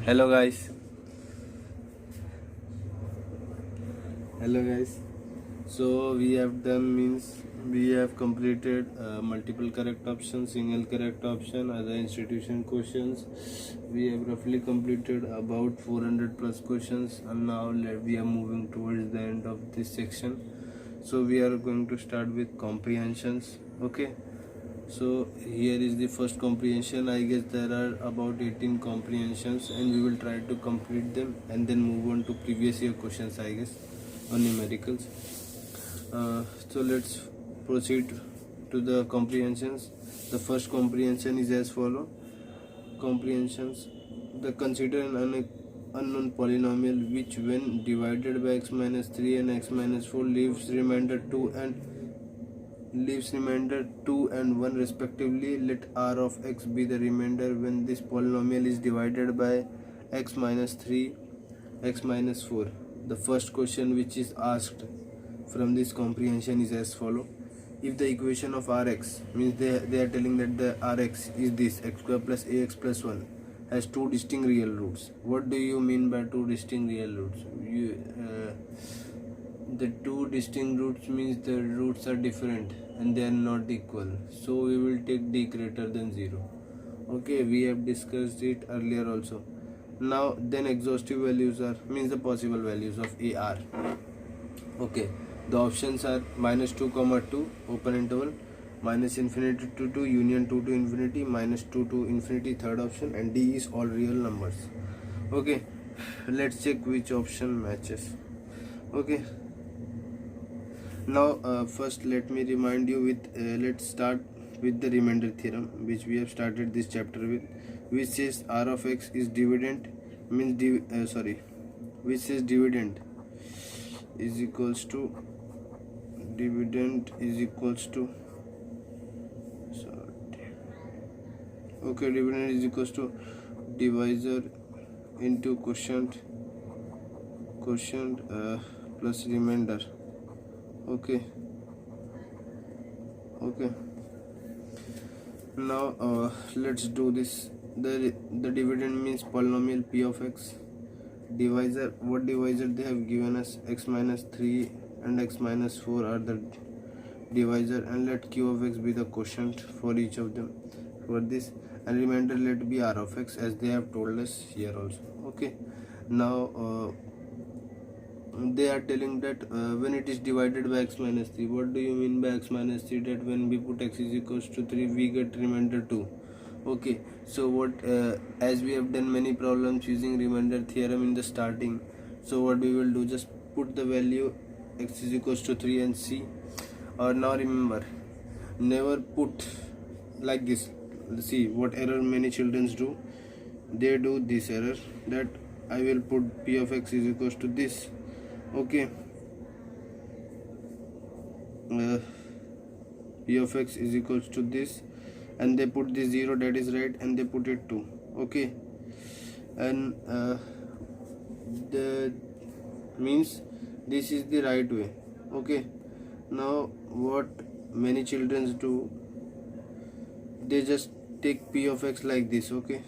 Hello guys. Hello guys. So we have completed multiple correct options, single correct option, other institution questions. We have roughly completed about 400 plus questions, and now we are moving towards the end of this section. So we are going to start with comprehensions. Okay. So here is the first comprehension. I guess there are about 18 comprehensions, and we will try to complete them and then move on to previous year questions, I guess, on numericals. So let's proceed to the comprehensions. The first comprehension is as follow. Comprehensions: the consider an unknown polynomial which when divided by x minus 3 and x minus 4 leaves remainder 2 and 1 respectively. Let r of x be the remainder when this polynomial is divided by x minus 3, x minus 4. The first question which is asked from this comprehension is as follow. If the equation of rx, means they are telling that the rx is this x square plus ax plus 1, has two distinct real roots. What do you mean by two distinct real roots? The two distinct roots means the roots are different and they are not equal, so we will take d greater than 0. Okay, we have discussed it earlier also. Now then exhaustive values are, means the possible values of ar. Okay, the options are minus 2 comma 2 open interval, minus infinity to 2 union 2 to infinity, minus 2 to infinity third option, and d is all real numbers. Okay, let's check which option matches. Okay, now first let me remind you with let's start with the remainder theorem which we have started this chapter with, which says r of x is dividend, means which says dividend is equals to okay, dividend is equals to divisor into quotient plus remainder. Okay, now let's do this. The dividend means polynomial p of x. Divisor, what divisor they have given us? X minus 3 and x minus 4 are the divisor, and let q of x be the quotient for each of them for this, and remainder let be r of x as they have told us here also. Okay, now they are telling that when it is divided by x minus 3, what do you mean by x minus 3? That when we put x is equals to 3, we get remainder 2. Okay, so what as we have done many problems using remainder theorem in the starting, so what we will do, just put the value x is equals to 3 and see. Or now remember, never put like this. See what error many children do. They do this error, that I will put p of x is equals to this. Okay, p of x is equals to this, and they put this 0, that is right, and they put it 2. Okay, and the means this is the right way. Okay, now what many children do, they just take p of x like this. Okay,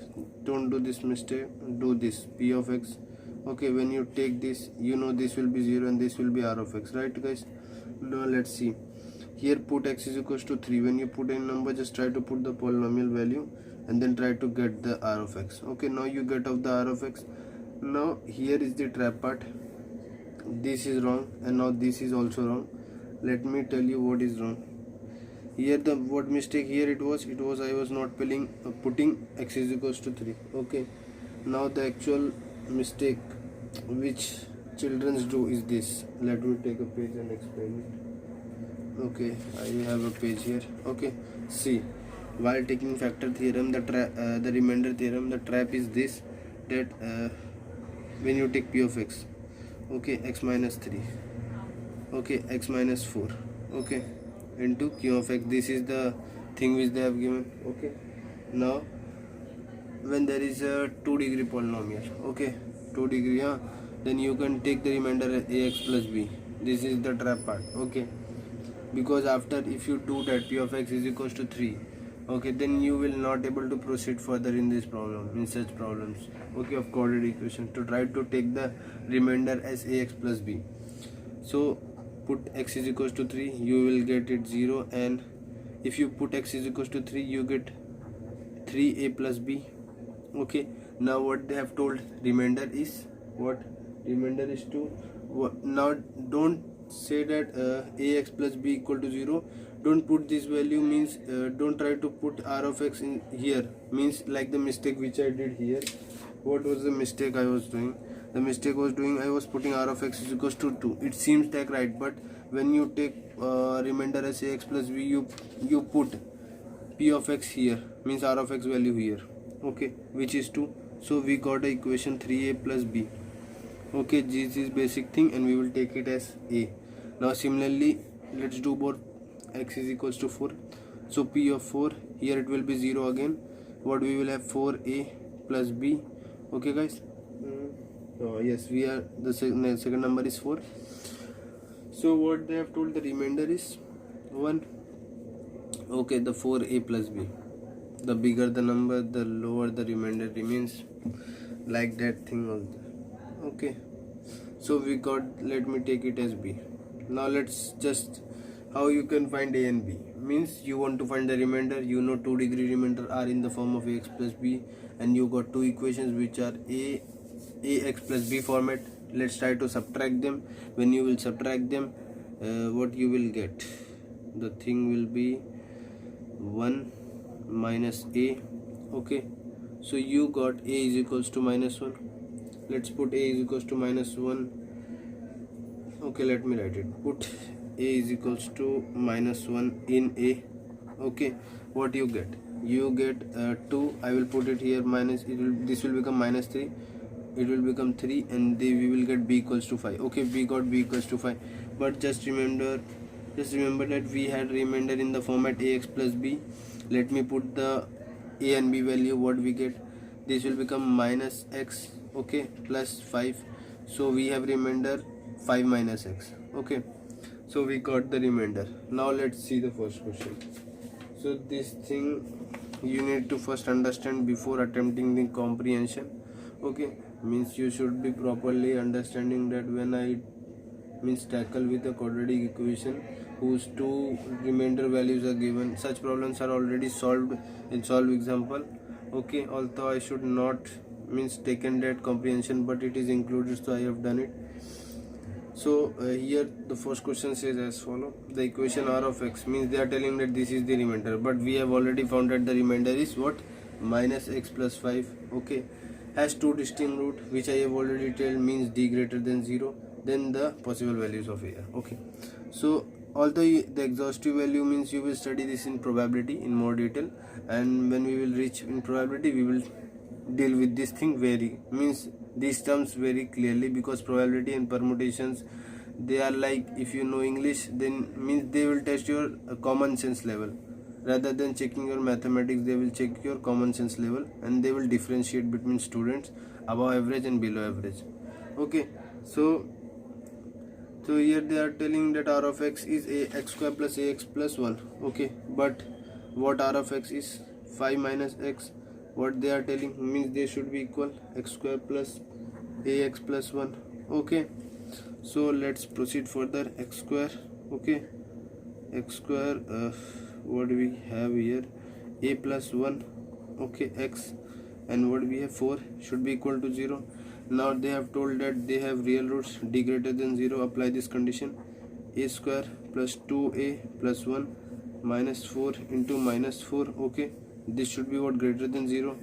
don't do this mistake, do this p of x. Okay, when you take this, you know this will be 0 and this will be r of x, right guys? Now let's see. Here put x is equals to 3. When you put a number, just try to put the polynomial value and then try to get the r of x. Okay, now you get of the r of x. Now here is the trap part. This is wrong, and now this is also wrong. Let me tell you what is wrong. Here the what mistake here it was I was not putting x is equals to 3. Okay, now the actual mistake which children do is this. Let me take a page and explain it. Okay, I have a page here. Okay, see, while taking factor theorem, the remainder theorem, the trap is this, that when you take p of x, okay, x minus 3, okay, x minus 4, okay, into q of x, this is the thing which they have given. Okay, now when there is a 2-degree polynomial, okay, 2 degree, then you can take the remainder ax plus b. This is the trap part. Okay, because after if you do that p of x is equals to 3, okay, then you will not able to proceed further in this problem, in such problems, okay, of quadratic equation, to try to take the remainder as ax plus b. So put x is equals to 3, you will get it 0, and if you put x is equals to 3, you get 3a plus b. Okay, now what they have told, remainder is what? Remainder is 2. Now don't say that ax plus b equal to 0. Don't put this value, means don't try to put r of x in here, means like the mistake which I did here. What was the mistake I was doing? The mistake was doing, I was putting r of x is equals to 2. It seems like right, but when you take remainder as ax plus b, you put p of x here, means r of x value here, okay, which is 2. So we got a equation 3a plus b. Okay, this is basic thing, and we will take it as a. Now similarly, let's do both. X is equals to 4, so p of 4, here it will be 0 again. What we will have, 4a plus b. Okay guys, oh yes, we are the second number is 4. So what they have told, the remainder is 1. Okay, the 4a plus b, the bigger the number, the lower the remainder remains, like that thing also. Okay, so we got, let me take it as b. Now let's just, how you can find a and b, means you want to find the remainder, you know 2 degree remainder are in the form of ax plus b, and you got two equations which are ax plus b format. Let's try to subtract them. When you will subtract them, what you will get, the thing will be 1 minus a. Okay, so you got a is equals to minus 1. Let's put a is equals to minus 1. Okay, let me write it. Put a is equals to minus 1 in a. Okay, what you get? You get 2. I will put it here, minus, this will become minus 3, it will become 3, and we will get b equals to 5. Okay, we got b equals to 5, but just remember that we had remainder in the format ax plus b. Let me put the a and b value. What we get, this will become minus x, okay, plus 5. So we have remainder 5 minus x. Okay, so we got the remainder. Now let's see the first question. So this thing you need to first understand before attempting the comprehension. Okay, means you should be properly understanding that when I tackle with a quadratic equation whose two remainder values are given, such problems are already solved in solve example. Okay, although I should not taken that comprehension, but it is included, so I have done it. So here the first question says as follow: the equation r of x, means they are telling that this is the remainder, but we have already found that the remainder is what? Minus x plus 5. Okay, has two distinct root, which I have already told, means d greater than 0, then the possible values of a. Okay, so although the exhaustive value, means you will study this in probability in more detail, and when we will reach in probability, we will deal with this thing very, these terms very clearly, because probability and permutations, they are like, if you know English, then they will test your common sense level. Rather than checking your mathematics, they will check your common sense level, and they will differentiate between students above average and below average. Okay, so here they are telling that r of x is ax square plus ax plus 1. Okay, but what r of x is? 5 minus x. What they are telling, they should be equal x square plus ax plus 1. Okay, so let's proceed further. X square, okay, x square, what do we have here? A plus 1, okay, x, and what we have 4 should be equal to 0. Now they have told that they have real roots, d greater than 0. Apply this condition: a square plus 2a plus 1 minus 4 into minus 4. Okay, this should be what? Greater than 0.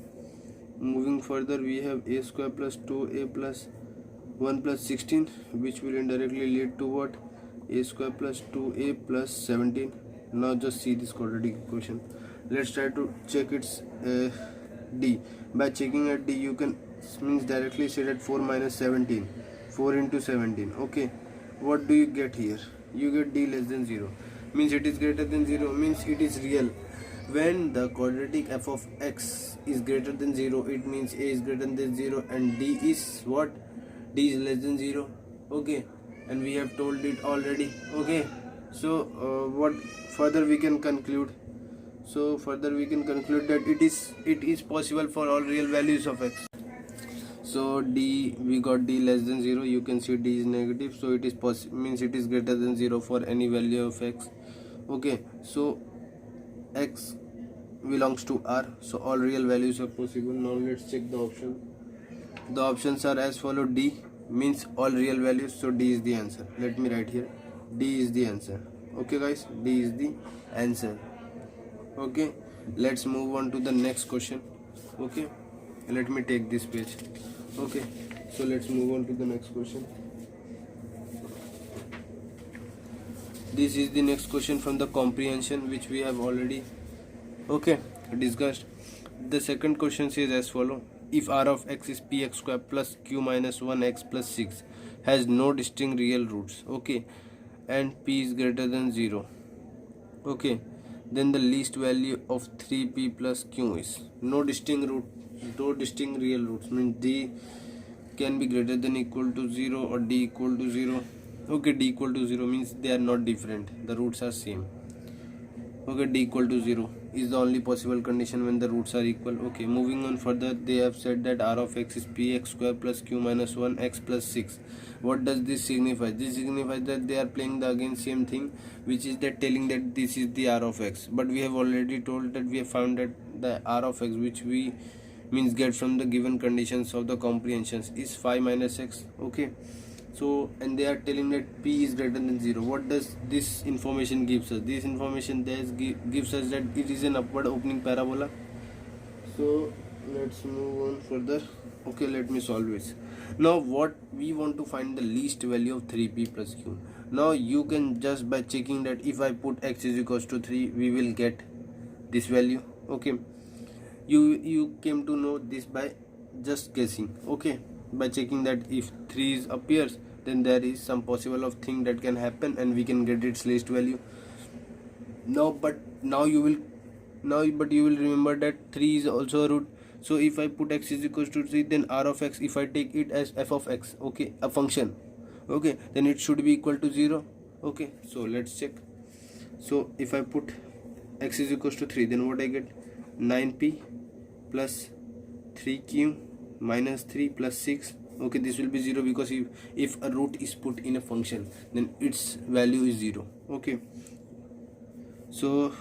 Moving further, we have a square plus 2a plus 1 plus 16, which will indirectly lead to what? A square plus 2a plus 17. Now just see this quadratic equation. Let's try to check its d. By checking at d, you can directly say that 4 minus 17, 4 into 17. Okay, what do you get here? You get d less than 0, means it is greater than 0, means it is real. When the quadratic f of x is greater than 0, it means a is greater than 0 and d is what? D is less than 0. Okay, and we have told it already. Okay, so what further we can conclude? So further we can conclude that it is possible for all real values of x. So d, we got d less than 0. You can see d is negative, so it is means it is greater than 0 for any value of x. Okay, so x belongs to R, so all real values are possible. Now let's check the option. The options are as follow. D means all real values, so D is the answer. Let me write here, D is the answer. Okay guys, D is the answer. Okay, let's move on to the next question. Okay, let me take this page. Okay, so let's move on to the next question. This is the next question from the comprehension, which we have already discussed. The second question says as follow: if r of x is px square plus q minus 1x plus 6 has no distinct real roots, and p is greater than 0, then the least value of 3p plus q is no distinct real roots, means d can be greater than equal to 0 or d equal to 0. D equal to 0 means they are not different, the roots are same. D equal to 0 is the only possible condition when the roots are equal. Moving on further, they have said that r of x is px square plus q minus 1x plus 6. What does this signify? This signifies that they are playing the again same thing, which is that telling that this is the r of x. But we have already told that we have found that the r of x, which we means get from the given conditions of the comprehensions, is 5 minus x. So, and they are telling that p is greater than 0. What does this information gives us? This information gives us that it is an upward opening parabola. So let's move on further. Let me solve it. Now what we want to find the least value of 3p plus q. Now you can just by checking that if I put x is equals to 3, we will get this value. You came to know this by just guessing. By checking that if 3 appears, then there is some possible of thing that can happen and we can get its least value. But you will remember that 3 is also a root. So if I put x is equals to 3, then r of x, if I take it as f of x, a function, then it should be equal to 0. So let's check. So if I put x is equals to 3, then what I get? 9p plus 3q minus 3 plus 6. This will be 0 because if a root is put in a function, then its value is 0. So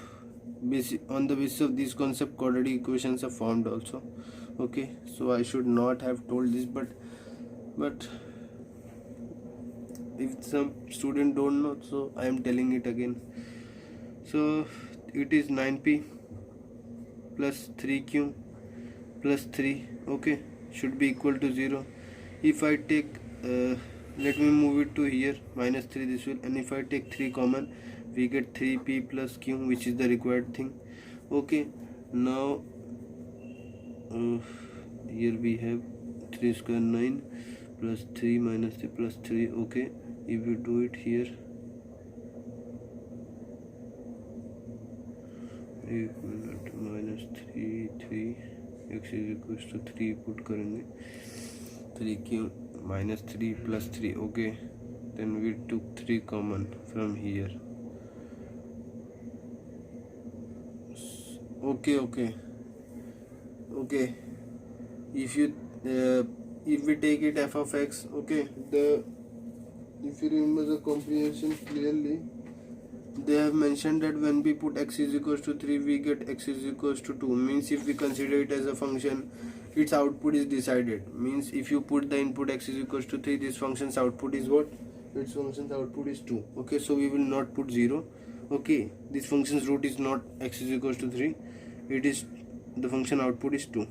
on the basis of this concept, quadratic equations are formed also. So I should not have told this, but if some student don't know, so I am telling it again. So it is 9p plus 3q plus 3, should be equal to 0. If I take let me move it to here, minus 3 this will, and if I take 3 common, we get 3p plus q, which is the required thing. Now here we have 3 square 9 plus 3 minus 3 plus 3. If you do it here, minus 3 x is equals to 3 put करेंगे, 3q minus 3 plus 3. Then we took 3 common from here. If we take it f of x, if you remember the comprehension clearly, they have mentioned that when we put x is equals to 3, we get x is equals to 2. Means if we consider it as a function, its output is decided. Means if you put the input x is equals to 3, this function's output is what? Its function's output is 2. So we will not put 0. This function's root is not x is equals to 3. It is, the function output is 2.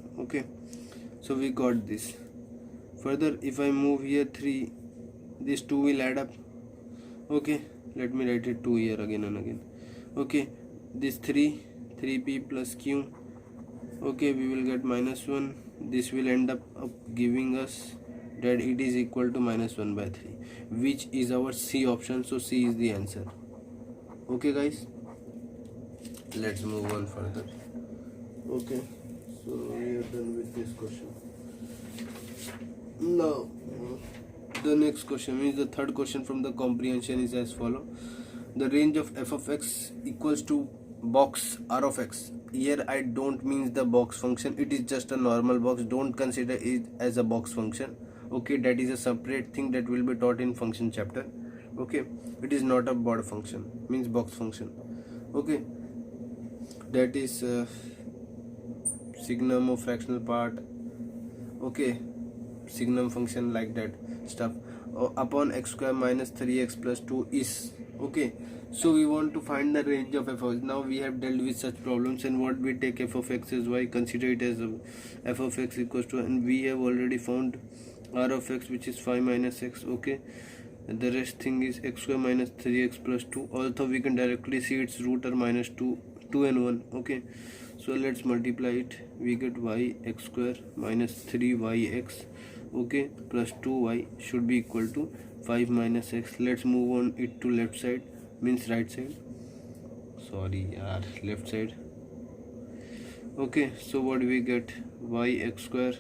So we got this. Further, if I move here 3, this 2 will add up. Let me write it 2 here again and again. This 3p plus q, we will get minus 1. This will end up giving us that it is equal to minus 1 by 3, which is our C option. So C is the answer. Guys, let's move on further. So we are done with this question. Now the next question is the third question from the comprehension is as follow: the range of f of x equals to box r of x. Here I don't means the box function, it is just a normal box, don't consider it as a box function. Okay, that is a separate thing that will be taught in function chapter. Okay, it is not a board function, means box function. Okay, that is signum of fractional part. Okay, signum function, like that stuff. Upon x square minus 3x plus 2 is. Okay, so we want to find the range of f of x. Now we have dealt with such problems, and what we take f of x as y, consider it as f of x equals to, and we have already found r of x, which is 5 minus x. Okay, and the rest thing is x square minus 3x plus 2, although we can directly see its root are minus 2 and 1. Okay, so let's multiply it. We get y x square minus 3yx, okay, plus 2y should be equal to 5 minus x. Let's move on it to left side, means right side, sorry left side. Okay, so what we get, y x square,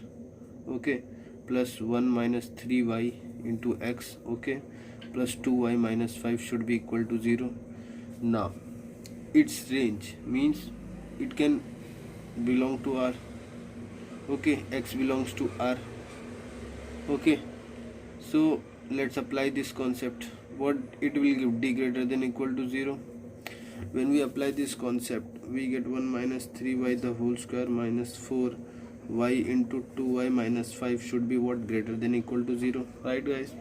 okay, plus 1 minus 3y into x, okay, plus 2y minus 5 should be equal to 0. Now its range means it can belong to R. Okay, x belongs to R. Okay, so let's apply this concept. What it will give, d greater than equal to 0. When we apply this concept, we get 1 minus 3y the whole square minus 4y into 2y minus 5 should be what, greater than equal to 0, right guys?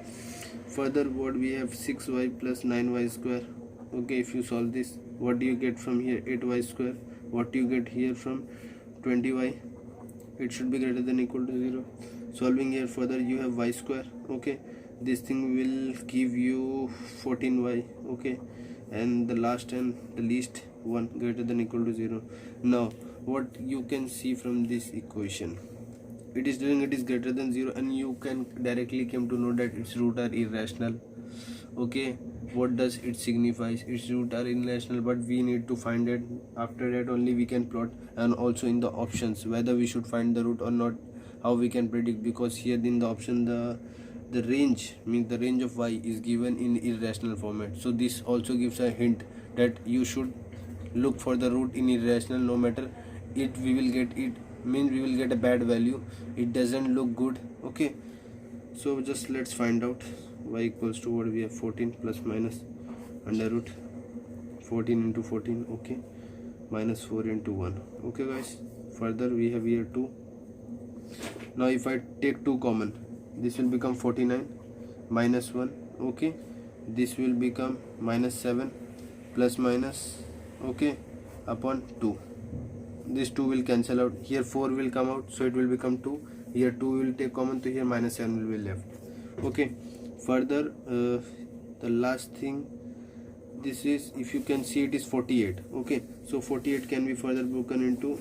Further, what we have, 6y plus 9y square. Okay, if you solve this, what do you get from here, 8y square. What do you get here from 20y? It should be greater than equal to 0. Solving here further, you have y square. Okay, this thing will give you 14y. Okay, and the last and the least one greater than equal to 0. Now what you can see from this equation, it is doing, it is greater than 0, and you can directly come to know that its root are irrational. Okay, what does it signifies? Its root are irrational, but we need to find it. After that only we can plot, and also in the options whether we should find the root or not, how we can predict, because here in the option the range, means the range of y is given in irrational format. So this also gives a hint that you should look for the root in irrational. No matter it, we will get it, means we will get a bad value, it doesn't look good. Okay, so just let's find out. Y equals to what we have, 14 plus minus under root 14 into 14, okay, minus 4 into 1. Okay guys, further we have here 2. Now if I take 2 common, this will become 49 minus 1. Okay, this will become minus 7 plus minus, okay, upon 2. This 2 will cancel out, here 4 will come out, so it will become 2. Here 2 will take common, so here minus 7 will be left. Okay, further the last thing, this is, if you can see, it is 48. Okay, so 48 can be further broken into,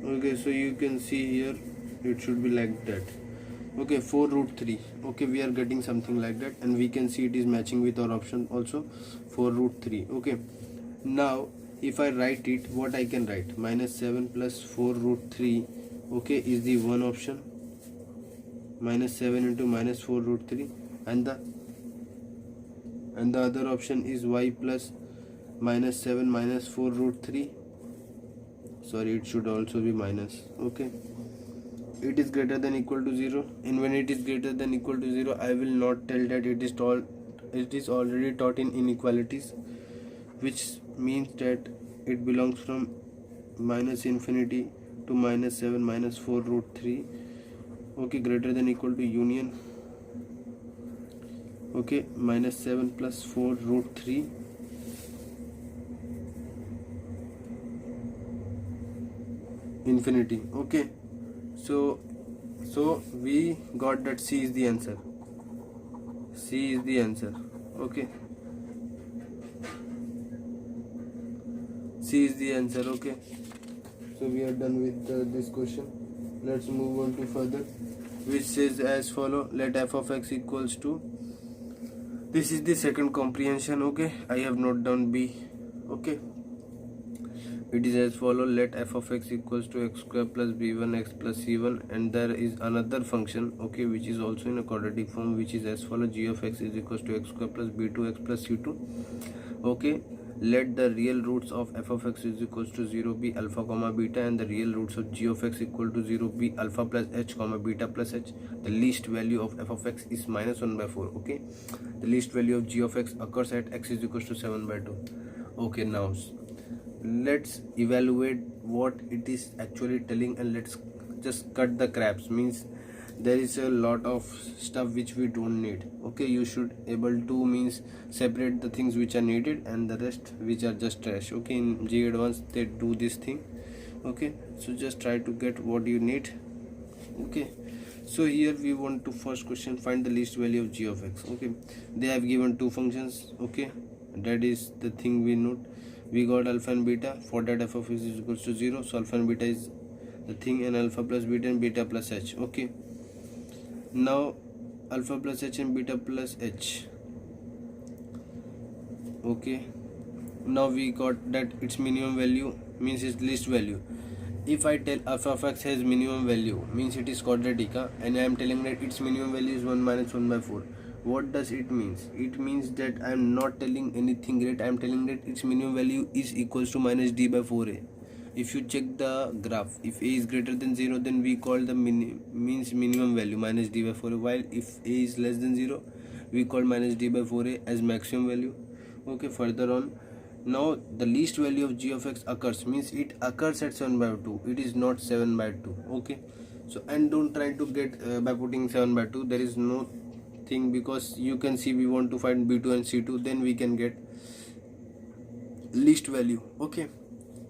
okay, so you can see here it should be like that. Okay, 4 root 3. Okay, we are getting something like that, and we can see it is matching with our option also, 4 root 3. Okay, now if I write it, what I can write, minus 7 plus 4 root 3, okay, is the one option, minus 7 into minus 4 root 3, and the other option is y plus minus 7 minus 4 root 3. Sorry, it should also be minus. Okay, it is greater than equal to 0, and when it is greater than equal to 0, I will not tell that it is already taught in inequalities, which means that it belongs from minus infinity to minus 7 minus 4 root 3. Okay, greater than equal to union, okay, minus 7 plus 4 root 3, infinity. Okay, so we got that C is the answer. C is the answer. Okay, C is the answer. Okay, so we are done with this question. Let's move on to further, which says as follow. Let f of x equals to, this is the second comprehension. Okay, I have noted down B. Okay, It is as follows: let f of x equals to x square plus b1 x plus c1, and there is another function, okay, which is also in a quadratic form, which is as follows: g of x is equals to x square plus b2 x plus c2. Okay, let the real roots of f of x is equals to 0 be alpha comma beta, and the real roots of g of x equal to 0 be alpha plus h comma beta plus h. The least value of f of x is minus 1 by 4. Okay, the least value of g of x occurs at x is equals to 7 by 2. Okay, now let's evaluate what it is actually telling, and let's just cut the craps. Means there is a lot of stuff which we don't need. Okay, you should able to means separate the things which are needed and the rest which are just trash. Okay, in G Advanced they do this thing. Okay, so just try to get what you need. Okay, so here we want to first question, find the least value of g of x. Okay, they have given two functions. Okay, that is the thing we note. We got alpha and beta. For that f of x is equals to 0, so alpha and beta is the thing, and alpha plus beta and beta plus h. Okay, now alpha plus h and beta plus h. Okay, now we got that its minimum value means its least value. If I tell f of x has minimum value, means it is quadratic, and I am telling that its minimum value is 1 minus 1 by 4. What does it means? It means that I am not telling anything great. I am telling that its minimum value is equals to minus d by 4a. If you check the graph, if a is greater than 0, then we call the means minimum value minus d by 4a, while if a is less than 0, we call minus d by 4a as maximum value. Okay, further on, now the least value of g of x occurs, means it occurs at 7 by 2. It is not 7 by 2. Okay, so and don't try to get by putting 7 by 2. There is no thing, because you can see we want to find b2 and c2, then we can get least value. Okay,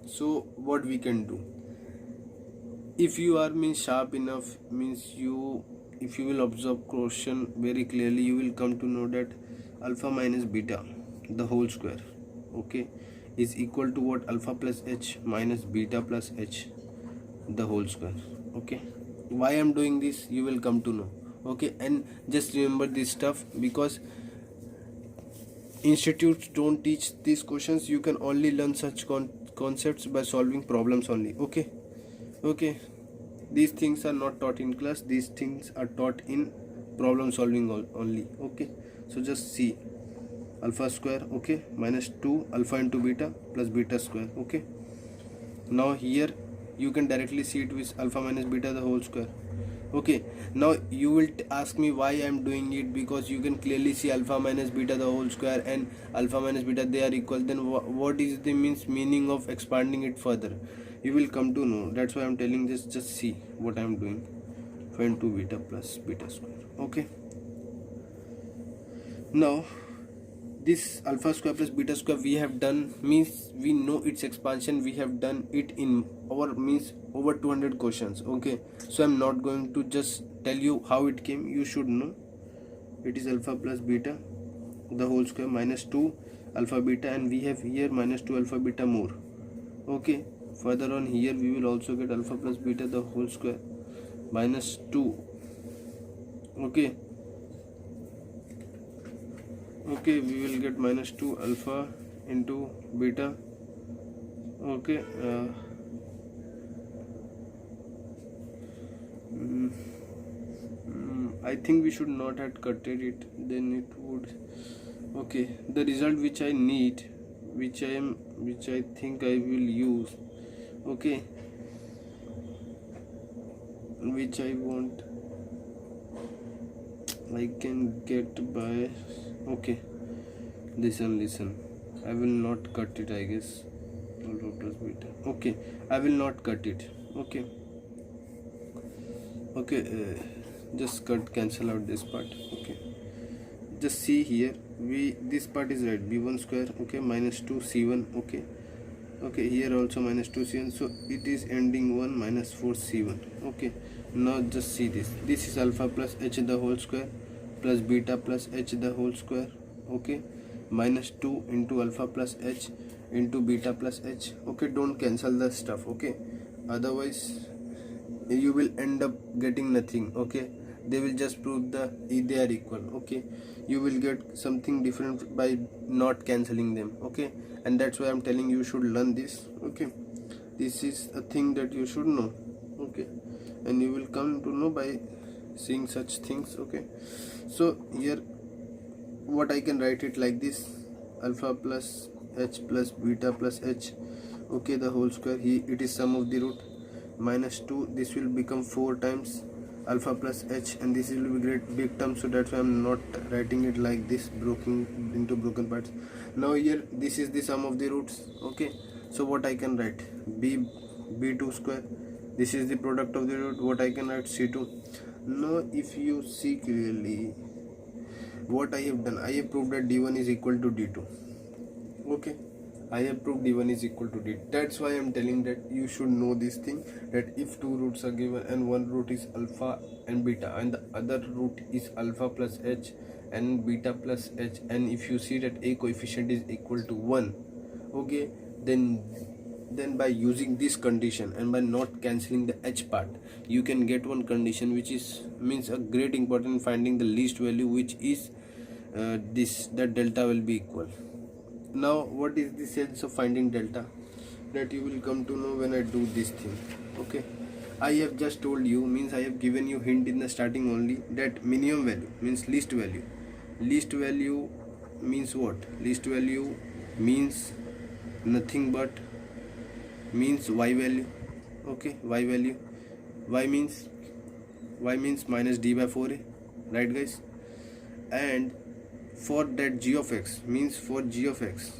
so what we can do, if you are means sharp enough, means you, if you will observe question very clearly, you will come to know that alpha minus beta the whole square, okay, is equal to what? Alpha plus h minus beta plus h the whole square. Okay, why I'm doing this you will come to know. Okay, and just remember this stuff, because institutes don't teach these questions. You can only learn such concepts by solving problems only. Okay, okay, these things are not taught in class. These things are taught in problem solving only. Okay, so just see alpha square, okay, minus 2 alpha into beta plus beta square. Okay, now here you can directly see it with alpha minus beta the whole square. Okay, now you will ask me why I am doing it, because you can clearly see alpha minus beta the whole square and alpha minus beta, they are equal. Then what is the meaning of expanding it further? You will come to know. That's why I am telling this. Just see what I am doing. Find 2 beta plus beta square. Okay, now this alpha square plus beta square we have done, means we know its expansion. We have done it in our means over 200 questions. Okay, so I'm not going to just tell you how it came. You should know it is alpha plus beta the whole square minus 2 alpha beta, and we have here minus 2 alpha beta more. Okay, further on here we will also get alpha plus beta the whole square minus 2. Okay, okay, we will get minus 2 alpha into beta. Okay, I think we should not have cutted it, then it would. Okay, the result which I need, which I think I will use, okay, which I want, I can get by, okay, listen, I will not cut it, I guess, alpha plus beta. Okay, I will not cut it. Okay, okay, just cancel out this part. Okay, just see here, this part is right, b1 square, okay, minus 2 c1. Okay, okay, here also minus 2 c1, so it is ending 1 minus 4 c1. Okay, now just see this is alpha plus h the whole square plus beta plus h the whole square. Okay, minus 2 into alpha plus h into beta plus h. Okay, don't cancel the stuff. Okay, otherwise you will end up getting nothing. Okay, they will just prove they are equal. Okay, you will get something different by not cancelling them. Okay, and that's why I'm telling you should learn this. Okay, This is a thing that you should know, okay, and you will come to know by seeing such things, okay. So here what I can write it like this: alpha plus h plus beta plus h, okay, the whole square. Here it is sum of the root minus 2. This will become 4 times alpha plus h, and this will be great big term, so that's why I'm not writing it like this, broken into broken parts. Now here this is the sum of the roots, okay. So what I can write: b2 square. This is the product of the root. What I can write: c2. Now if you see clearly what I have done, I have proved that d1 is equal to d2, okay. I have proved d1 is equal to d2. That's why I'm telling that you should know this thing, that if two roots are given and one root is alpha and beta and the other root is alpha plus h and beta plus h, and if you see that a coefficient is equal to 1, okay, then by using this condition and by not cancelling the h part, you can get one condition which is means a great important in finding the least value, which is that delta will be equal. Now what is the sense of finding delta? That you will come to know when I do this thing, okay. I have just told you, means I have given you hint in the starting only, that minimum value means least value. Least value means what? Least value means nothing but means y value, okay. Y value, y means minus d by 4a, right guys? And for that g of x, means for g of x,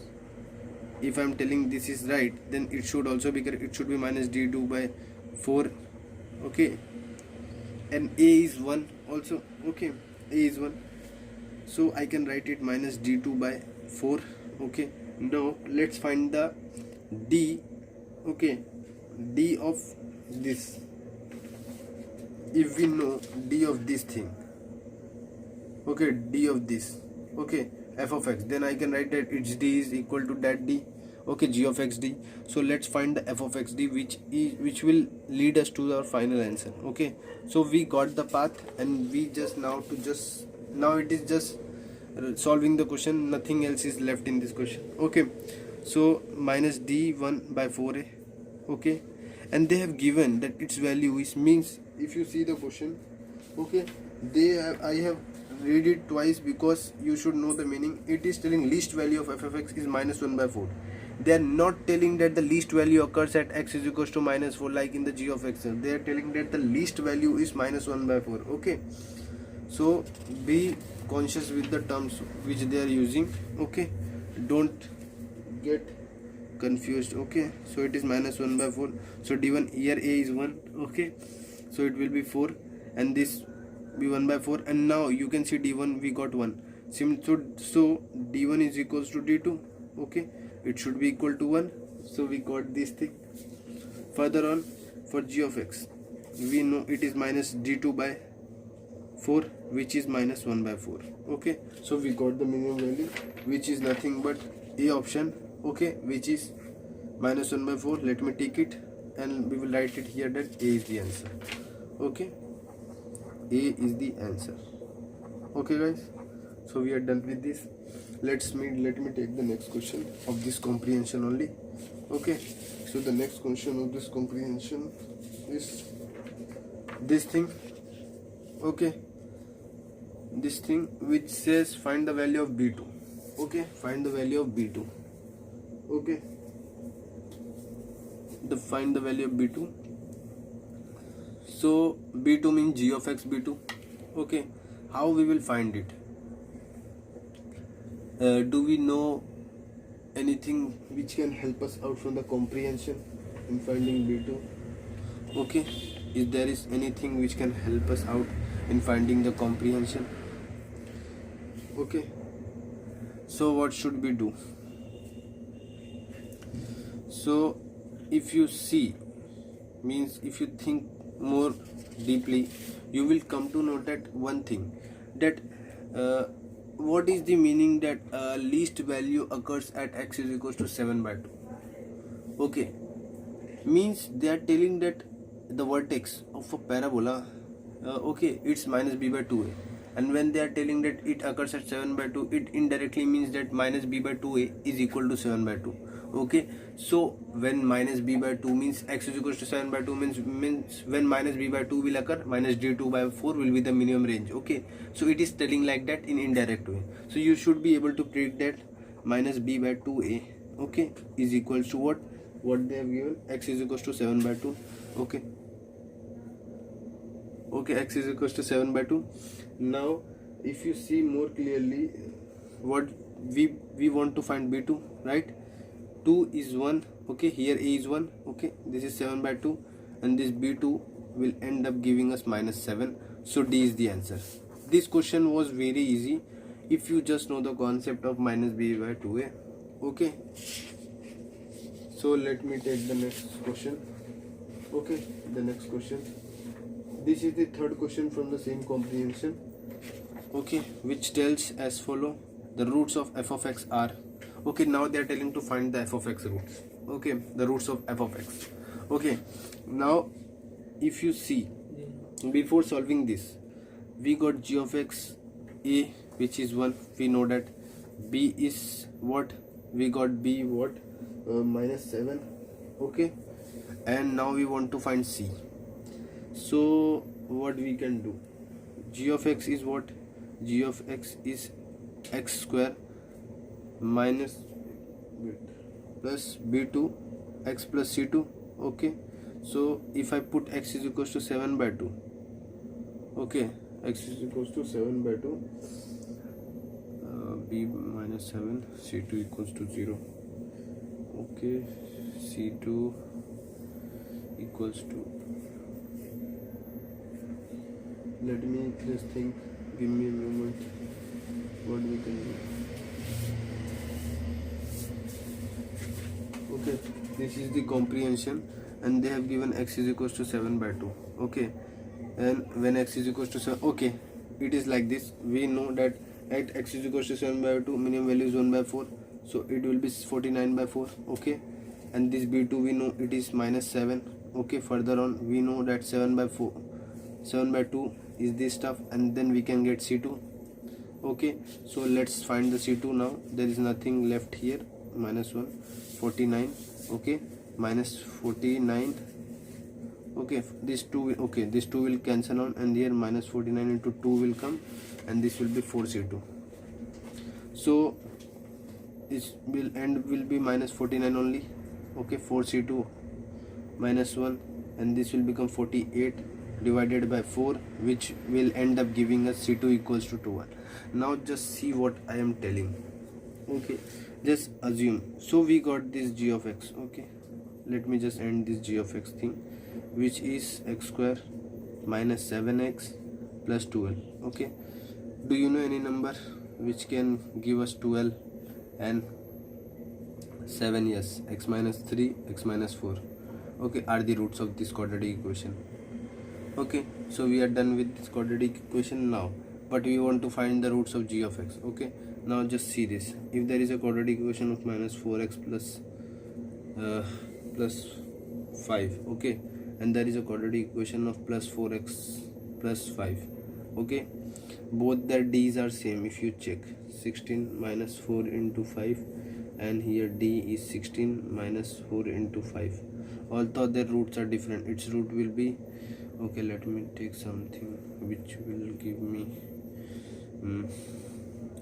if I'm telling this is right, then it should also be correct. It should be minus d2 by 4, okay. And a is 1 also, okay. A is 1, so I can write it minus d2 by 4, okay. Now let's find the d, okay, d of this. If we know d of this thing, okay, d of this, okay, f of x, then I can write that its d is equal to that d, okay, g of x d. So let's find the f of x d, which will lead us to our final answer, okay. So we got the path, and we just now it is just solving the question, nothing else is left in this question, okay. So minus d1 by 4a, okay, and they have given that its value is, means if you see the question, okay, I have read it twice because you should know the meaning. It is telling least value of f of x is minus 1 by 4. They are not telling that the least value occurs at x is equals to minus 4 like in the g of x. They are telling that the least value is minus 1 by 4, okay. So be conscious with the terms which they are using, okay. Don't get confused, okay. So it is minus 1 by 4. So d1, here a is 1, okay, so it will be 4, and this be 1 by 4, and now you can see d1 we got 1. So d1 is equals to d2, okay, it should be equal to 1, so we got this thing. Further on, for g of x, we know it is minus d2 by 4, which is minus 1 by 4, okay. So we got the minimum value, which is nothing but a option, okay, which is minus 1 by 4. Let me take it and we will write it here that a is the answer, okay. A is the answer, okay guys. So we are done with this. Let me take the next question of this comprehension only, okay. So the next question of this comprehension is this thing, okay, this thing which says find the value of b2, okay. Find the value of b2, okay. Find the value of b2. So b2 means g of x b2, okay. How we will find it? Do we know anything which can help us out from the comprehension in finding b2, okay? If there is anything which can help us out in finding the comprehension, okay. So what should we do? So if you see, means if you think more deeply, you will come to know that one thing, that what is the meaning that least value occurs at x is equals to 7 by 2, okay. Means they are telling that the vertex of a parabola, okay, it's minus b by 2a, and when they are telling that it occurs at 7 by 2, it indirectly means that minus b by 2a is equal to 7 by 2, Okay, so when minus b by 2 means x is equals to 7 by 2 means when minus b by 2 will occur, minus d2 by 4 will be the minimum range. Okay, so it is telling like that in indirect way. So you should be able to predict that minus b by 2a, okay, is equals to what they have given, x is equals to 7 by 2. Okay, okay, x is equals to 7 by 2. Now if you see more clearly, what we want to find b2, right? 2 is 1. Okay, here a is 1. Okay, this is 7 by 2, and this b2 will end up giving us minus 7. So d is the answer. This question was very easy if you just know the concept of minus b by 2a. Okay, so let me take the next question. Okay, the next question, this is the third question from the same comprehension. Okay, which tells as follow: the roots of f of x are. Okay, now they are telling to find the f of x roots. Okay, the roots of f of x. Okay, now if you see, before solving this, we got g of x a, which is 1. We know that b is what? We got b what? Minus 7. Okay, and now we want to find c. So what we can do? G of x is what? G of x is x square minus plus b2 x plus c2. Okay, so if I put x is equals to 7 by 2, okay, x is equals to 7 by 2, b minus 7, c2 equals to 0. Okay, c2 equals to, let me just think, give me a moment, what we can do. Okay, this is the comprehension, and they have given x is equals to 7 by 2. Okay, and when x is equals to 7, okay, it is like this. We know that at x is equals to 7 by 2, minimum value is 1 by 4, so it will be 49 by 4. Okay, and this b2 we know it is minus 7. Okay, further on we know that 7 by 2 is this stuff, and then we can get c2. Okay, so let's find the c2 now. There is nothing left here. Minus 1, 49. Okay, minus 49. Okay, this 2, okay, this 2 will cancel on, and here minus 49 into 2 will come, and this will be 4c2. So this will be minus 49 only. Okay, 4c2 minus 1, and this will become 48 divided by 4, which will end up giving us c2 equals to 2. Now just see what I am telling. Okay, just assume. So we got this g of x. Okay, let me just end this g of x thing, which is x square minus 7x plus 12. Okay, do you know any number which can give us 12 and 7? Yes, x minus 3, x minus 4. Okay, are the roots of this quadratic equation. Okay, so we are done with this quadratic equation now, but we want to find the roots of g of x. Okay, now just see this. If there is a quadratic equation of minus 4x plus 5, okay, and there is a quadratic equation of plus 4x plus 5, okay, both their d's are same. If you check, 16 minus 4 into 5, and here d is 16 minus 4 into 5, although their roots are different. Its root will be, okay, let me take something which will give me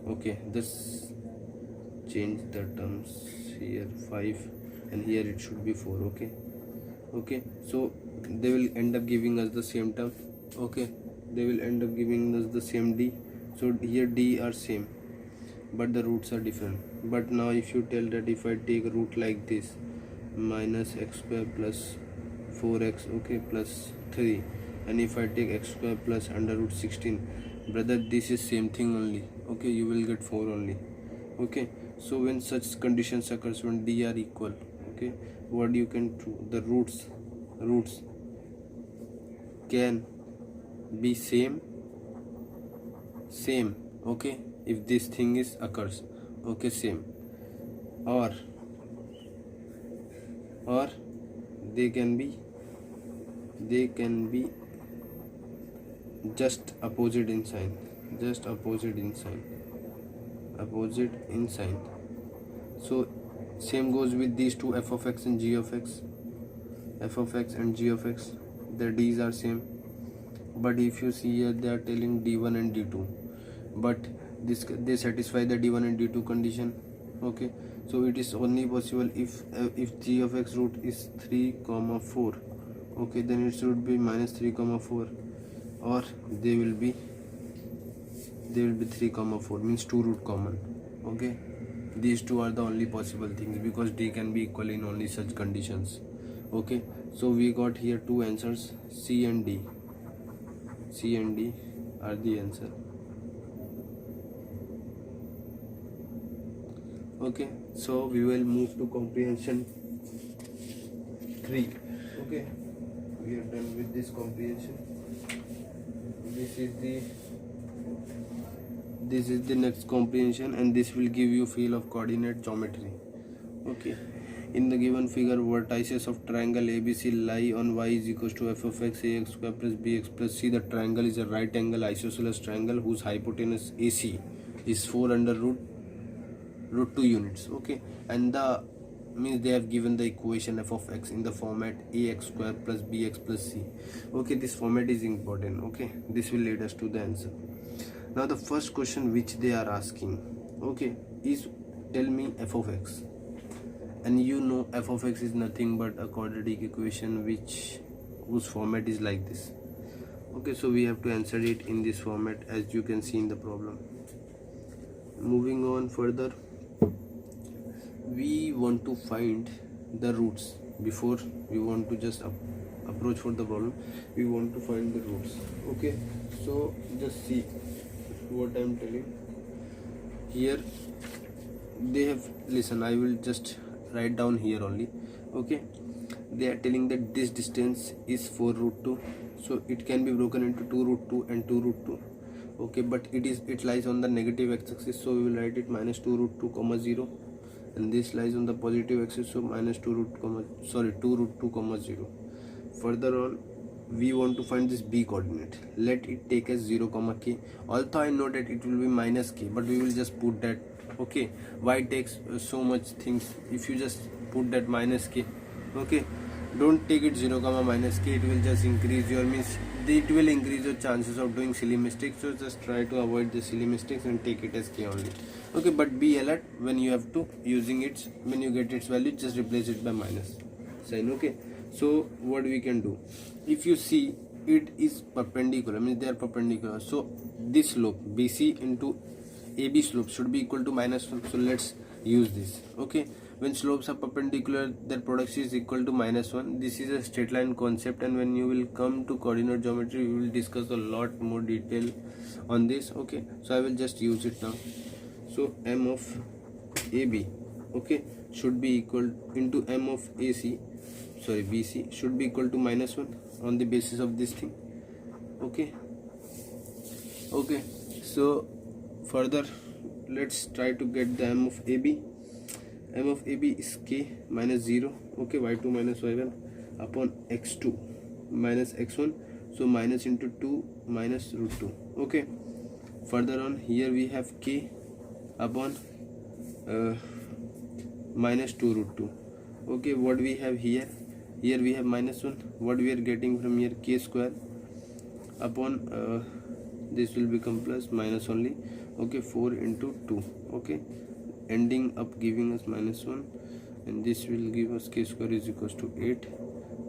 okay, this change the terms here, 5, and here it should be 4. Okay, okay, so they will end up giving us the same term. Okay, they will end up giving us the same d. So here d are same, but the roots are different. But now if you tell that if I take a root like this, minus x square plus 4x, okay, plus 3, and if I take x square plus under root 16, brother, this is same thing only. Okay, you will get 4 only. Okay, so when such conditions occurs, when d are equal, okay, what you can do, the roots can be same. Okay, if this thing is occurs, okay, same, or they can be just opposite in sign, opposite in sign. So Same goes with these two, f of x and g of x. F of x and g of x, their d's are same. But if you see here, they are telling d1 and d2, but they satisfy the d1 and d2 condition. Okay, so it is only possible if g of x root is 3 comma 4. Okay, then it should be minus 3 comma 4, or they will be 3 comma 4, means 2 root common. Okay, these two are the only possible things, because d can be equal in only such conditions. Okay, so we got here two answers, C and D. C and D are the answer. Okay, so we will move to comprehension 3. Okay, we are done with this comprehension. This is the next comprehension, and this will give you feel of coordinate geometry. Okay, in the given figure, vertices of triangle ABC lie on y is equals to f of x ax square plus bx plus c. The triangle is a right angle isosceles triangle whose hypotenuse AC is 4 under root 2 units. Okay, and the means they have given the equation f of x in the format ax square plus bx plus c. Okay, this format is important. Okay, this will lead us to the answer. Now the first question which they are asking, okay, is tell me f of x, and you know f of x is nothing but a quadratic equation whose format is like this. Okay, so we have to answer it in this format, as you can see in the problem. Moving on further, we want to find the roots. Before we want to just approach for the problem, we want to find the roots. Okay, so just see what I am telling here. They have, listen, I will just write down here only. Okay, they are telling that this distance is 4 root 2, so it can be broken into 2 root 2 and 2 root 2. Okay, but it lies on the negative x-axis, so we will write it minus 2 root 2 comma 0, and this lies on the positive axis, so minus 2 root 2 comma 0. Further on, we want to find this b coordinate. Let it take as 0 comma k. Although I know that it will be minus k, but we will just put that. Okay, why takes so much things if you just put that minus k? Okay, don't take it 0 comma minus k, it will just increase your it will increase your chances of doing silly mistakes, so just try to avoid the silly mistakes and take it as k only. Okay, but be alert when you have to using it, when you get its value, just replace it by minus sign. Okay, so what we can do, if you see it is perpendicular, means they are perpendicular, so this slope BC into AB slope should be equal to minus 1, so let's use this. Okay, when slopes are perpendicular, their product is equal to minus 1. This is a straight line concept, and when you will come to coordinate geometry, we will discuss a lot more detail on this. Okay, so I will just use it now. So m of AB, okay, should be equal into m of BC should be equal to minus 1 on the basis of this thing. Okay, so further, let's try to get the m of AB. M of AB is k minus 0. Okay, y2 minus y1 upon x2 minus x1, so minus into 2 minus root 2. Okay, further on, here we have k upon minus 2 root 2. Okay, what we have here we have minus 1. What we are getting from here, k square upon this will become plus minus only. Okay, 4 into 2. Okay, ending up giving us minus 1, and this will give us k square is equals to 8.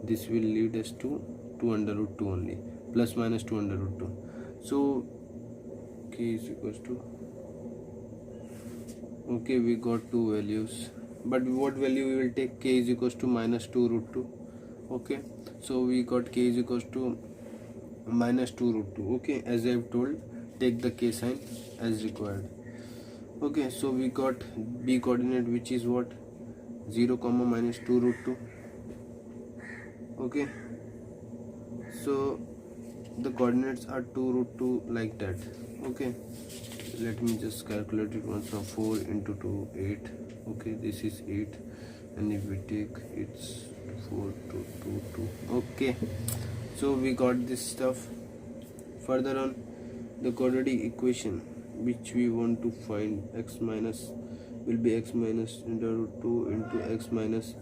This will lead us to 2 under root 2 only, plus minus 2 under root 2. So k is equals to, okay, we got two values, but what value we will take? K is equals to minus 2 root 2. Okay, so we got k is equals to minus 2 root 2. Okay, as I have told, take the k sign as required. Okay, so we got b coordinate, which is what, 0 comma minus 2 root 2. Okay, so the coordinates are 2 root 2 like that. Okay, let me just calculate it once now. 4 into 2, 8. Okay, this is 8, and if we take it's 4 to 2 2. Okay, so we got this stuff. Further on, the quadratic equation which we want to find, x minus will be x minus under root 2 into x minus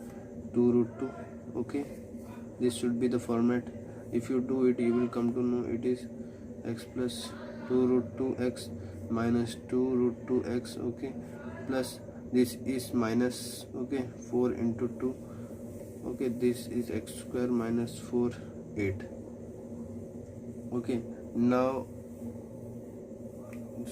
2 root 2. Okay, this should be the format. If you do it, you will come to know it is x plus 2 root 2 x minus 2 root 2 x. Okay, plus this is minus, okay, 4 into 2. Okay, this is x square minus 4 8. Okay, now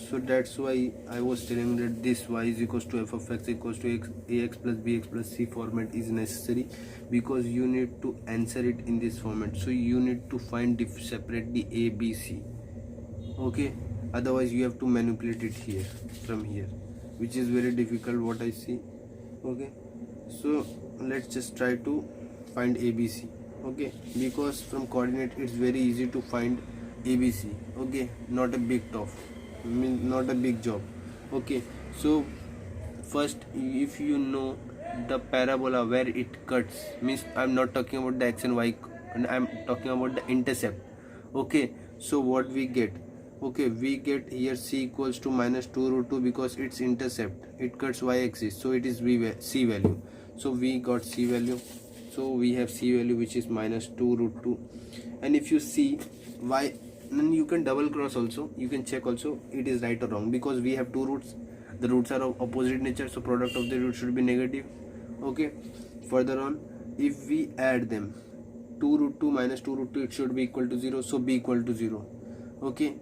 so that's why I was telling that this y is equals to f of x equals to x, ax plus bx plus c format is necessary, because you need to answer it in this format. So you need to find separate the a b c. Okay, otherwise you have to manipulate it here from here, which is very difficult, what I see. Okay, so let's just try to find ABC. Okay, because from coordinate it's very easy to find ABC. Okay, not a big not a big job. Okay, so first, if you know the parabola where it cuts, means I'm not talking about the x and y, and I'm talking about the intercept. Okay, so what we get? Okay, we get here c equals to minus 2 root 2 because it's intercept, it cuts y axis, so it is c value. So we got c value, so we have c value which is minus 2 root 2. And if you see y, then you can double cross also, you can check also it is right or wrong, because we have two roots, the roots are of opposite nature, so product of the root should be negative. Okay, further on, if we add them, 2 root 2 minus 2 root 2, it should be equal to 0, so b equal to 0. Okay,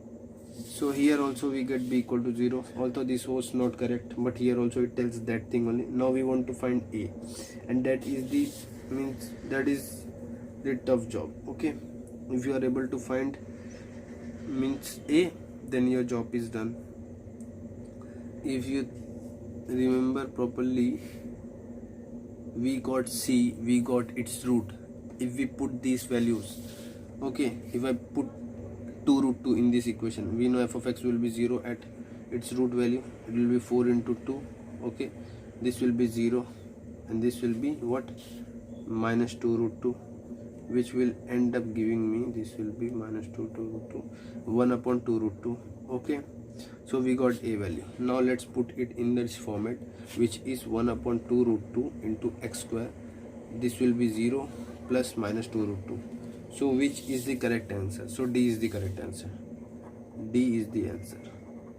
so here also we get b equal to 0, although this was not correct, but here also it tells that thing only. Now we want to find a, and that is the tough job. Okay, if you are able to find a, then your job is done. If you remember properly, we got c, we got its root. If we put these values, okay, if I put 2 root 2 in this equation, we know f of x will be 0 at its root value, it will be 4 into 2. Okay, this will be 0, and this will be what, minus 2 root 2, which will end up giving me, this will be minus 2 root 2, 1 upon 2 root 2. Okay, so we got a value. Now let's put it in this format, which is 1 upon 2 root 2 into x square. This will be 0 plus minus 2 root 2. So which is the correct answer? So D is the correct answer. D is the answer.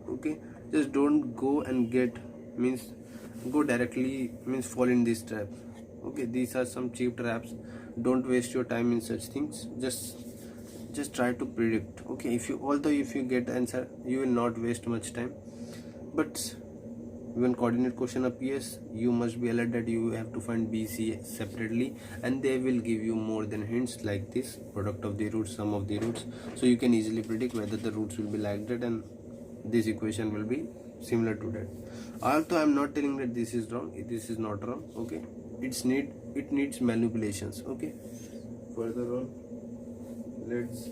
Okay, just don't go and get, means go directly, means fall in this trap. Okay, these are some cheap traps. Don't waste your time in such things. Just try to predict. Okay, although if you get answer, you will not waste much time, but when coordinate question appears, you must be alert that you have to find BC separately, and they will give you more than hints like this, product of the roots, sum of the roots, so you can easily predict whether the roots will be like that and this equation will be similar to that. Although I am not telling that this is wrong, this is not wrong. Okay, it needs manipulations. Okay, further on, let's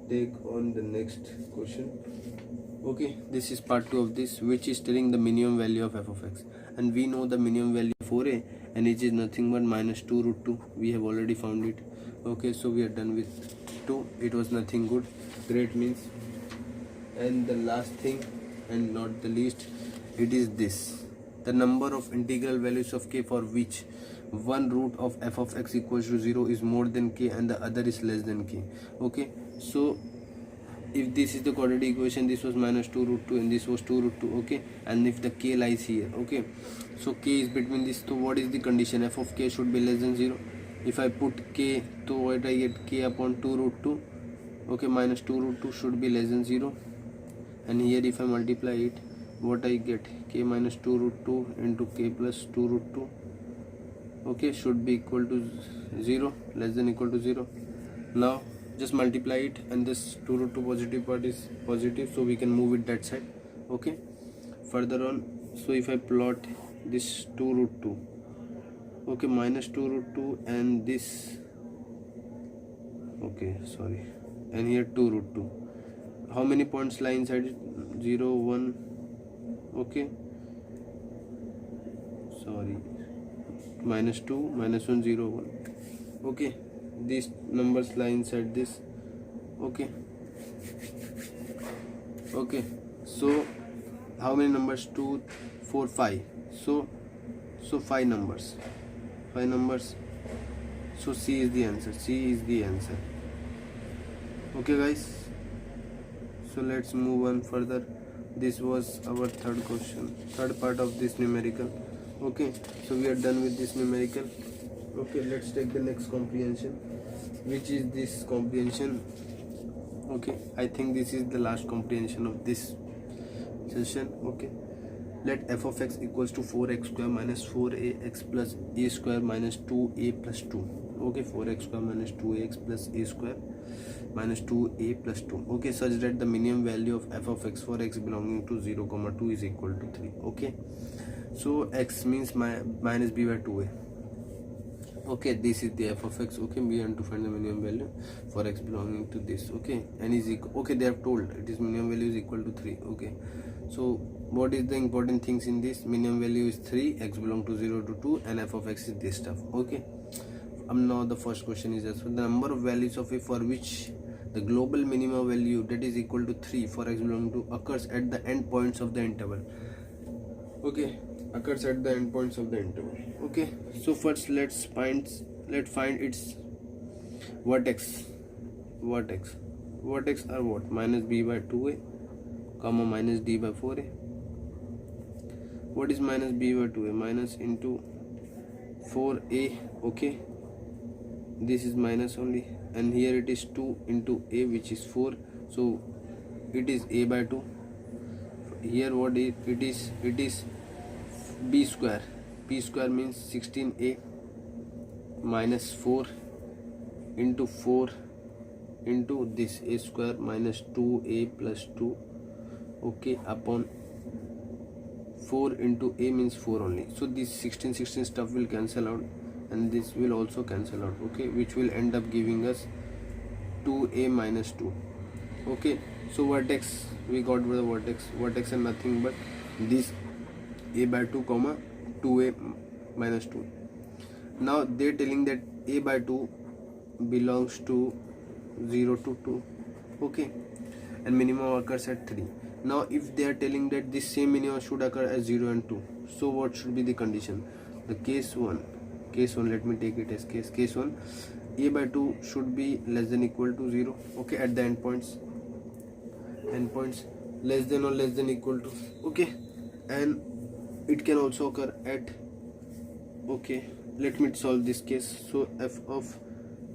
take on the next question. Okay, this is part 2 of this, which is telling the minimum value of f of x, and we know the minimum value for a, and it is nothing but minus 2 root 2. We have already found it. Okay, so we are done with 2. It was nothing good. Great means. And the last thing, and not the least, it is this: the number of integral values of k for which one root of f of x equals to 0 is more than k and the other is less than k. Okay, so if this is the quadratic equation, this was minus 2 root 2 and this was 2 root 2. Okay, and if the k lies here, okay, so k is between this, so what is the condition? F of k should be less than 0. If I put k, so what I get, k upon 2 root 2. Okay, minus 2 root 2 should be less than 0, and here if I multiply it, what I get, k minus 2 root 2 into k plus 2 root 2. Okay, should be equal to 0, less than equal to 0. Now just multiply it, and this 2 root 2 positive part is positive, so we can move it that side. Okay, further on, so if I plot this 2 root 2, okay, minus 2 root 2 and this, okay, sorry, and here 2 root 2, how many points lie inside it? 0 1, okay, sorry, minus 2 minus 1 0 1. Okay, these numbers lie inside this. Okay, okay, so how many numbers? 2, 4, 5. So 5 numbers. 5 numbers. So C is the answer. C is the answer. Okay guys, so let's move on further. This was our third question, third part of this numerical. Okay, so we are done with this numerical. Okay, let's take the next comprehension, which is this comprehension. Okay, I think this is the last comprehension of this session. Okay, let f of x equals to 4x square minus 4ax plus a square minus 2a plus 2. Okay, 4x square minus 2ax plus a square minus 2a plus 2. Okay, such that the minimum value of f of x for x belonging to 0 comma 2 is equal to 3. Okay, so x means minus b by 2a. Okay, this is the f of x. Okay, we want to find the minimum value for x belonging to this. Okay, and is equal. Okay, they have told it is minimum value is equal to 3. Okay, so what is the important things in this? Minimum value is 3, x belong to 0 to 2, and f of x is this stuff. Okay, now the first question is as well, the number of values of a for which the global minimum value that is equal to 3 for x belonging to occurs at the end points of the interval. Okay, occurs at the end points of the interval. Okay, so first let's find its vertex are what? Minus b by 2a comma minus d by 4a. What is minus b by 2a? Minus into 4a. Okay, this is minus only, and here it is 2 into a, which is 4, so it is a by 2. Here what it is b square. B square means 16a minus 4 into 4 into this a square minus 2a plus 2. Okay, upon 4 into a means 4 only, so this 16 stuff will cancel out, and this will also cancel out. Okay, which will end up giving us 2a minus 2. Okay, so vertex, we got the vertex and nothing but this a by 2 comma 2a minus 2. Now they are telling that a by 2 belongs to 0 to 2. Okay, and minimum occurs at 3. Now if they are telling that this same minimum should occur as 0 and 2, so what should be the condition? The case 1, let me take it as case 1, a by 2 should be less than equal to 0. Okay, at the endpoints less than or less than equal to. Okay, and it can also occur at. Okay, let me solve this case. So f of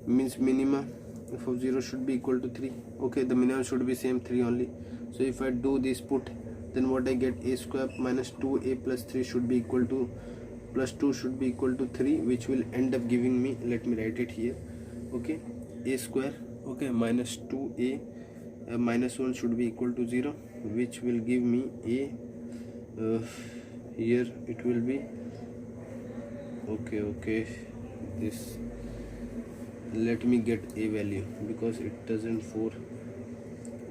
means minima, f of 0 should be equal to 3. Okay, the minimum should be same 3 only. So if I do this put, then what I get, a square minus 2a plus 3 should be equal to plus 2 should be equal to 3, which will end up giving me, let me write it here. Okay, a square, okay, minus 2a minus 1 should be equal to 0, which will give me a here it will be okay, this, let me get a value because it doesn't 4.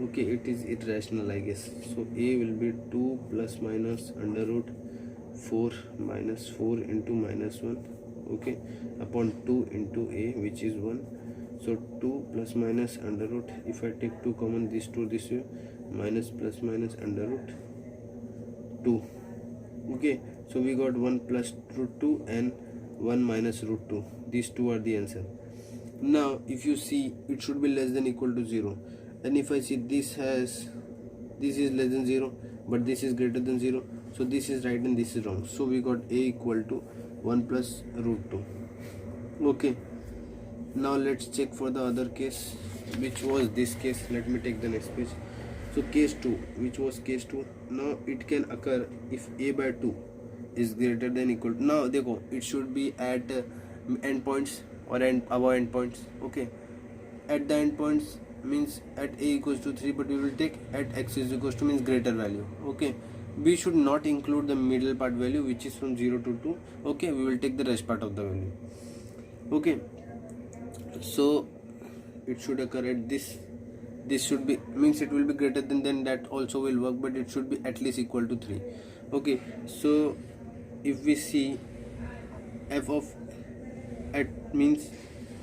Okay, it is irrational, I guess. So a will be 2 plus minus under root 4 minus 4 into minus 1. Okay, upon 2 into a, which is 1. So 2 plus minus under root, if I take 2 common, this 2 this way, minus plus minus under root 2. Okay, so we got 1 plus root 2 and 1 minus root 2. These two are the answer. Now if you see, it should be less than equal to 0, and if I see this is less than 0 but this is greater than 0, so this is right and this is wrong. So we got a equal to 1 plus root 2. Okay, now let's check for the other case, which was this case. Let me take the next page. So case 2, which was case 2. Now it can occur if a by 2 is greater than equal to, now देखो, it should be at endpoints or above endpoints. Okay, at the endpoints means at a equals to 3, but we will take at x is equals to means greater value. Okay, we should not include the middle part value, which is from 0 to 2. Okay, we will take the rest part of the value. Okay, so it should occur at this should be, means it will be greater than, then that also will work, but it should be at least equal to 3. Okay, so if we see f of at means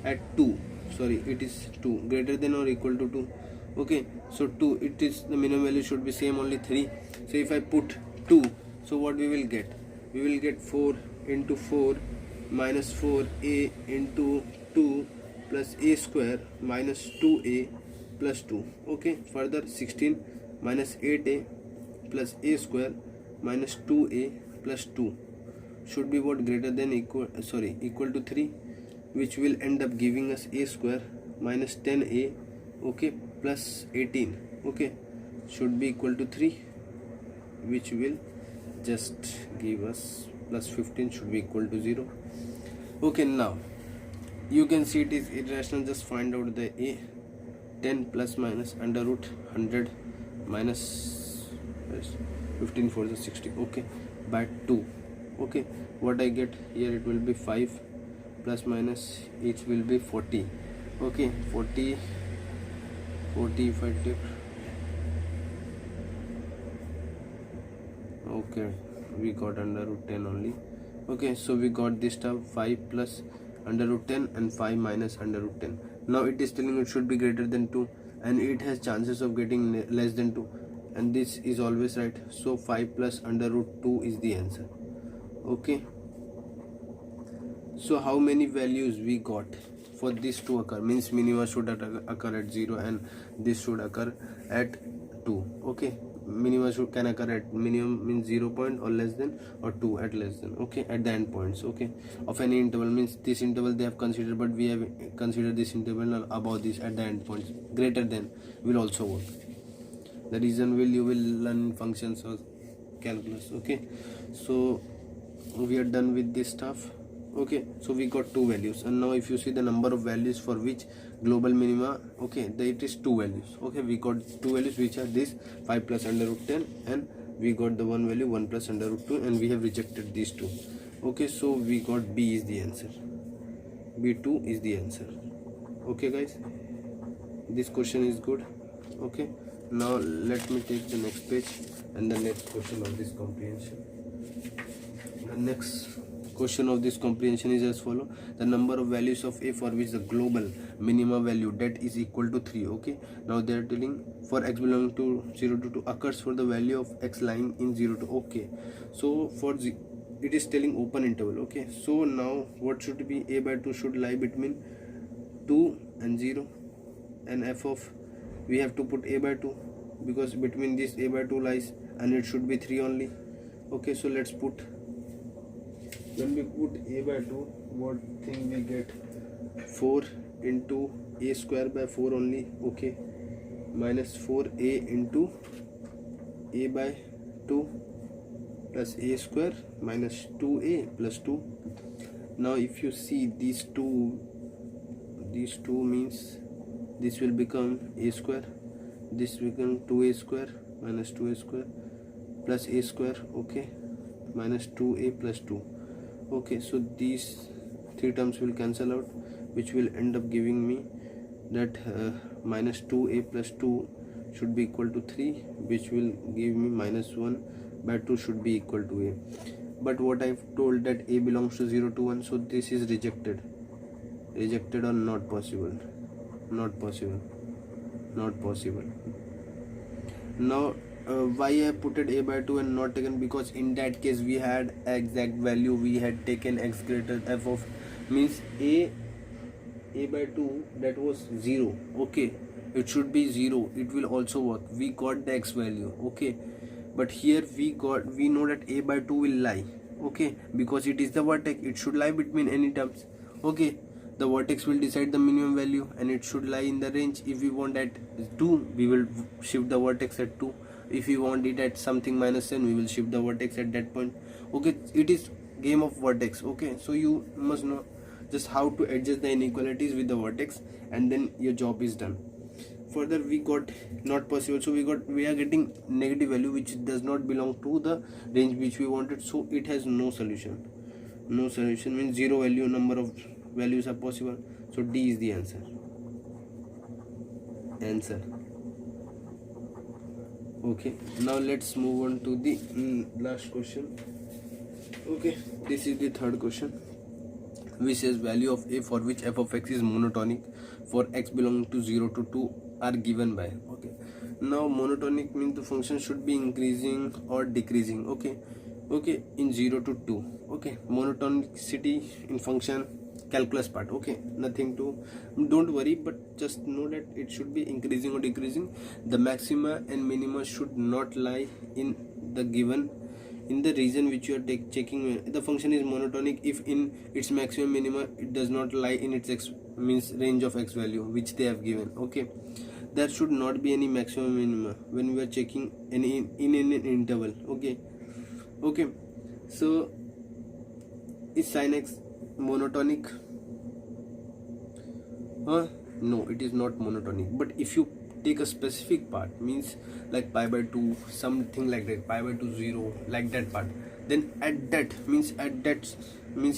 at 2, sorry, it is 2 greater than or equal to 2. Okay, so 2, it is the minimum value should be same only 3. So if I put 2, so what we will get? We will get 4 into 4 minus 4a into 2 plus a square minus 2a plus 2. Okay, further 16 minus 8a plus a square minus 2a plus 2 should be what, greater than equal to 3, which will end up giving us a square minus 10a, okay, plus 18, okay, should be equal to 3, which will just give us plus 15 should be equal to 0. Okay, now you can see it is irrational. Just find out the a. 10 plus minus under root 100 minus 15 for the 60, okay, by 2. Okay, what I get here, it will be 5 plus minus each will be 40. Okay, 40 if I take, okay, we got under root 10 only. Okay, so we got this term 5 plus under root 10 and 5 minus under root 10. Now it is telling it should be greater than 2, and it has chances of getting less than 2, and this is always right. So 5 plus under root 2 is the answer. Okay, so how many values we got for this to occur? Means minima should occur at 0 and this should occur at 2. Okay, minima can occur at minimum means 0 point or less than, or 2 at less than, okay, at the end points, okay, of any interval. Means this interval they have considered, but we have considered this interval above this at the end points. Greater than will also work. The reason you will learn functions or calculus. Okay, so we are done with this stuff. Okay, so we got 2 values, and now if you see the number of values for which global minima, okay, it is 2 values. Okay, we got 2 values, which are this 5 plus under root 10, and we got the one value 1 plus under root 2, and we have rejected these 2. Okay, so we got B is the answer. B2 is the answer. Okay guys, this question is good. Okay, now let me take the next page and the next question of this comprehension. The next question of this comprehension is as follow: the number of values of a for which the global minimum value that is equal to 3. Okay, now they are telling for x belonging to 0 to 2 occurs for the value of x lying in 0 to. Okay, so for it is telling open interval. Okay, so now what should be? A by 2 should lie between 2 and 0, and f of, we have to put a by 2 because between this a by 2 lies, and it should be 3 only. Okay, so let's put, when we put a by 2, what thing we get? 4 into a square by 4 only. Okay, minus 4a into a by 2 plus a square minus 2a plus 2. Now if you see these two means this will become a square, this will become 2a square minus 2a square plus a square, okay, minus 2a plus 2. Okay, so these 3 terms will cancel out, which will end up giving me that minus 2a plus 2 should be equal to 3, which will give me minus 1 by 2 should be equal to a. But what I've told that a belongs to 0 to 1, so this is rejected or not possible. Now why I have put it a by 2 and not taken? Because in that case we had exact value, we had taken x greater f of, means a by 2, that was 0. Okay, it should be 0, it will also work. We got the x value. Okay, but here we know that a by 2 will lie. Okay, because it is the vertex, it should lie between any terms. Okay, the vertex will decide the minimum value, and it should lie in the range. If we want at 2, we will shift the vertex at 2. If we want it at something minus 10, we will shift the vertex at that point. Okay, it is game of vertex. Okay, so you must know just how to adjust the inequalities with the vertex, and then your job is done. Further, we got not possible, so we are getting negative value which does not belong to the range which we wanted, so it has no solution. Means 0 value, number of values are possible, so D is the answer. Okay, now let's move on to the last question. Okay, this is the third question, which says value of a for which f of x is monotonic for x belonging to 0 to 2 are given by. Okay, now monotonic means the function should be increasing or decreasing. Okay, in 0 to 2. Okay, monotonicity in function calculus part. Okay, nothing to, don't worry, but just know that it should be increasing or decreasing. The maxima and minima should not lie in the given, in the region which you are checking. The function is monotonic if in its maximum minima it does not lie in its means range of x value which they have given. Okay, there should not be any maximum minima when we are checking any in an interval. Okay, so is sin x monotonic? No, it is not monotonic. But if you take a specific part, means like pi by 2, something like that, pi by 2 0, like that part, then at that means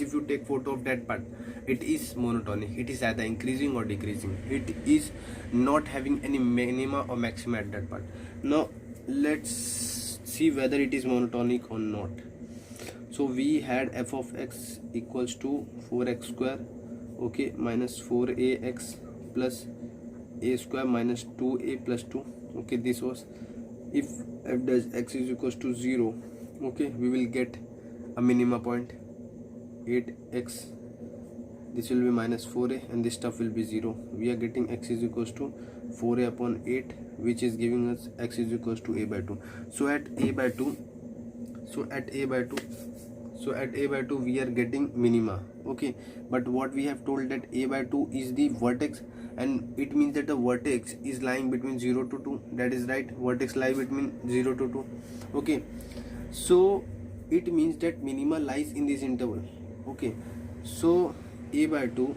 if you take photo of that part, it is monotonic. It is either increasing or decreasing. It is not having any minima or maxima at that part. Now let's see whether it is monotonic or not. So we had f of x equals to 4x square, okay, minus 4ax plus a square minus 2a plus 2. Okay, this was, if f dash x is equals to 0, okay, we will get a minima point 8x, this will be minus 4a, and this stuff will be 0. We are getting x is equals to 4a upon 8, which is giving us x is equals to a by 2. So at a by 2 we are getting minima. Okay, but what we have told that a by 2 is the vertex, and it means that the vertex is lying between 0 to 2. That is right, vertex lie between 0 to 2. Okay, so it means that minima lies in this interval. Okay, so a by 2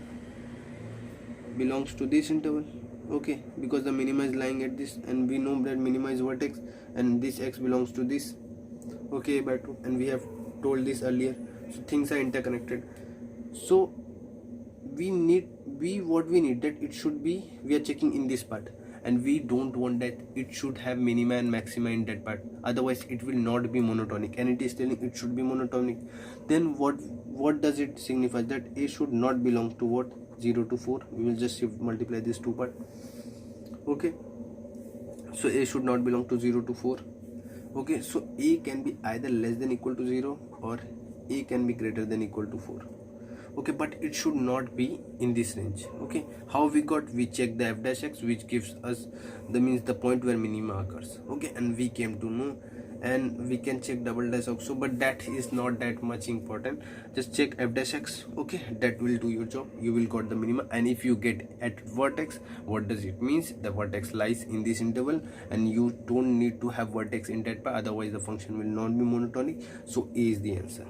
belongs to this interval. Okay, because the minima is lying at this, and we know that minima is vertex, and this x belongs to this. Okay, a by 2, and we have told this earlier. So things are interconnected. So what we need that it should be, we are checking in this part, and we don't want that it should have minima and maxima in that part, otherwise it will not be monotonic, and it is telling it should be monotonic. Then what does it signify? That a should not belong to what? 0 to 4. We will just multiply this two part. Okay, so a should not belong to 0 to 4. Okay, so a can be either less than equal to 0 or a can be greater than equal to 4. Okay, but it should not be in this range. Okay, how we check the f dash x, which gives us the point where minima occurs. Okay, and we came to know, and we can check double dash also, but that is not that much important. Just check f dash x. Okay, that will do your job. You will got the minima, and if you get at vertex, what does it means? The vertex lies in this interval, and you don't need to have vertex in that part, otherwise the function will not be monotonic. So A is the answer.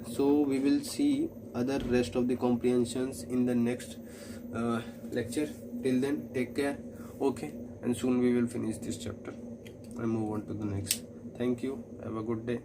So we will see other rest of the comprehensions in the next lecture. Till then, take care. Okay, and soon we will finish this chapter and move on to the next. Thank you. Have a good day.